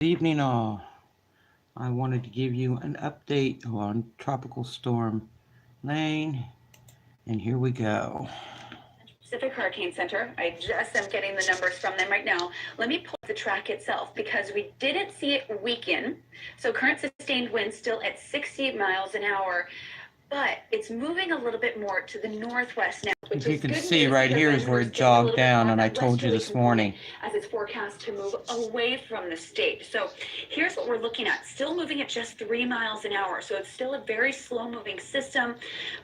Good evening, all. I wanted to give you an update on Tropical Storm Lane, and here we go. Pacific Hurricane Center. I just am getting the numbers from them right now. Let me pull the track itself because we didn't see it weaken. So current sustained winds still at 60 miles an hour, but it's moving a little bit more to the northwest now. If you can see right here is where it jogged down, and I told you this morning. As it's forecast to move away from the state. So here's what we're looking at. Still moving at just 3 miles an hour. So it's still a very slow moving system.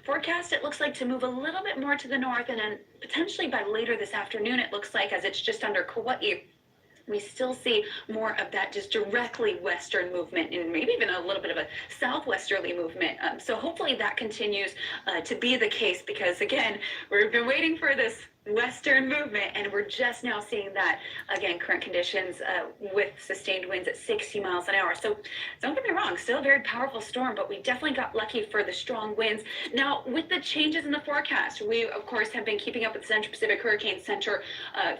Forecast, it looks like to move a little bit more to the north, and then potentially by later this afternoon, it looks like, as it's just under Kauai, we still see more of that just directly western movement and maybe even a little bit of a southwesterly movement. So hopefully that continues to be the case because, again, we've been waiting for this western movement and we're just now seeing that. Again, current conditions with sustained winds at 60 miles an hour. So don't get me wrong, still a very powerful storm, but we definitely got lucky for the strong winds. Now, with the changes in the forecast, we, of course, have been keeping up with the Central Pacific Hurricane Center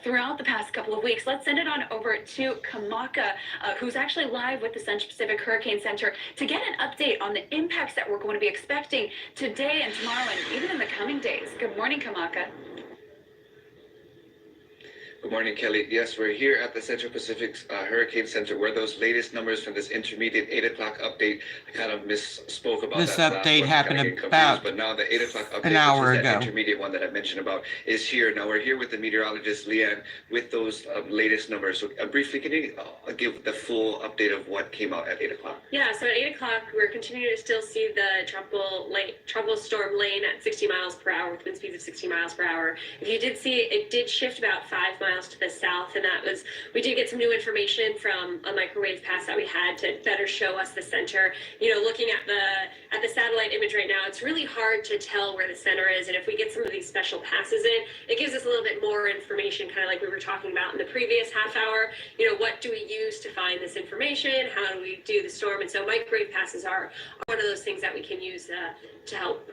throughout the past couple of weeks. Let's send it on over to Kamaka, who's actually live with the Central Pacific Hurricane Center to get an update on the impacts that we're going to be expecting today and tomorrow and even in the coming days. Good morning, Kamaka. Good morning, Kelly. Yes, we're here at the Central Pacific Hurricane Center where those latest numbers from this intermediate 8 o'clock update, I kind of misspoke about this that. This update happened about but now the 8 o'clock update, an hour which is ago. That intermediate one that I mentioned about, is here. Now we're here with the meteorologist, Leanne, with those latest numbers. So briefly, can you give the full update of what came out at 8 o'clock? Yeah, so at 8 o'clock, we're continuing to still see the tropical storm Lane at 60 miles per hour with wind speeds of 60 miles per hour. If you did see it did shift about 5 miles to the south, and that was, we did get some new information from a microwave pass that we had to better show us the center. You know, looking at the satellite image right now, it's really hard to tell where the center is, and if we get some of these special passes in, it gives us a little bit more information, kind of like we were talking about in the previous half hour. You know, what do we use to find this information? How do we do the storm? And so microwave passes are one of those things that we can use to help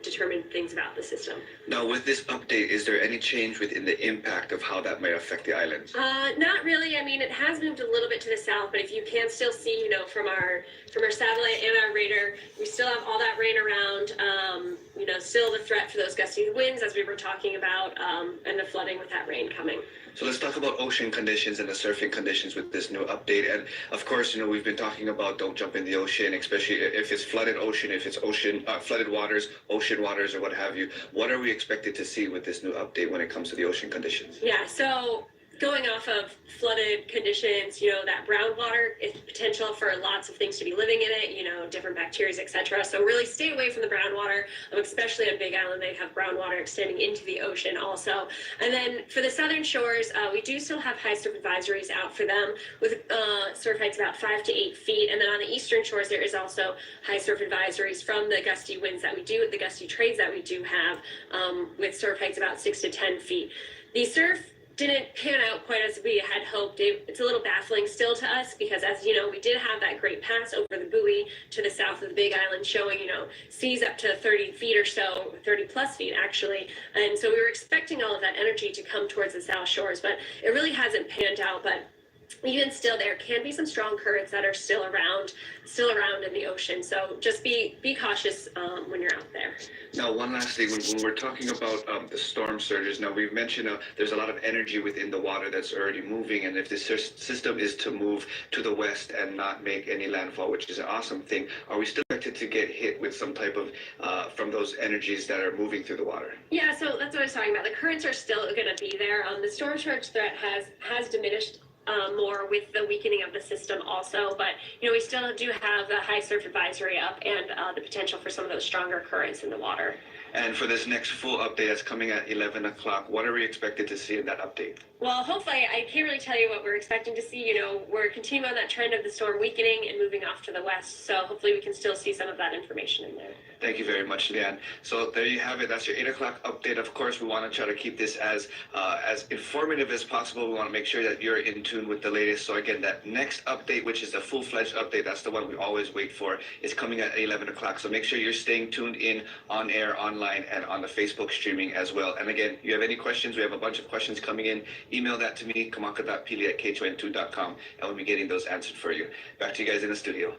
determine things about the system. Now, with this update, is there any change within the impact of how that might affect the islands? Not really. I mean, it has moved a little bit to the south, but if you can still see, you know, from our satellite and our radar, we still have all that rain around. You know, still the threat for those gusty winds, as we were talking about, and the flooding with that rain coming. So let's talk about ocean conditions and the surfing conditions with this new update. And of course, you know, we've been talking about don't jump in the ocean, especially if it's flooded ocean, if it's flooded waters, ocean waters, or what have you. What are we expected to see with this new update when it comes to the ocean conditions? Yeah, so going off of flooded conditions, you know, that brown water is potential for lots of things to be living in it, you know, different bacteria, etc. So really stay away from the brown water, especially on Big Island. They have brown water extending into the ocean also. And then for the southern shores, we do still have high surf advisories out for them with surf heights about 5 to 8 feet. And then on the eastern shores, there is also high surf advisories from the gusty winds that we do, the gusty trades that we do have, with surf heights about 6 to 10 feet. The surf didn't pan out quite as we had hoped. It's a little baffling still to us because, as you know, we did have that great pass over the buoy to the south of the Big Island showing, you know, seas up to 30 feet or so, 30 plus feet actually. And so we were expecting all of that energy to come towards the south shores, but it really hasn't panned out. But even still, there can be some strong currents that are still around in the ocean. So just be cautious when you're out there. Now, one last thing, when we're talking about the storm surges, now we've mentioned there's a lot of energy within the water that's already moving, and if the system is to move to the west and not make any landfall, which is an awesome thing, are we still expected to get hit with some type of, from those energies that are moving through the water? Yeah, so that's what I was talking about. The currents are still going to be there. The storm surge threat has diminished more with the weakening of the system also, but you know, we still do have the high surf advisory up and the potential for some of those stronger currents in the water. And for this next full update that's coming at 11 o'clock, what are we expected to see in that update? Well, hopefully, I can't really tell you what we're expecting to see. You know, we're continuing on that trend of the storm weakening and moving off to the west, so hopefully we can still see some of that information in there. Thank you very much, Leanne. So there you have it. That's your 8 o'clock update. Of course, we want to try to keep this as informative as possible. We want to make sure that you're in tune with the latest. So again, that next update, which is the full-fledged update, that's the one we always wait for, is coming at 11 o'clock. So make sure you're staying tuned in on air, online, and on the Facebook streaming as well. And again, you have any questions, we have a bunch of questions coming in email that to me, kamaka.pili@k22.com, and we'll be getting those answered for you. Back to you guys in the studio.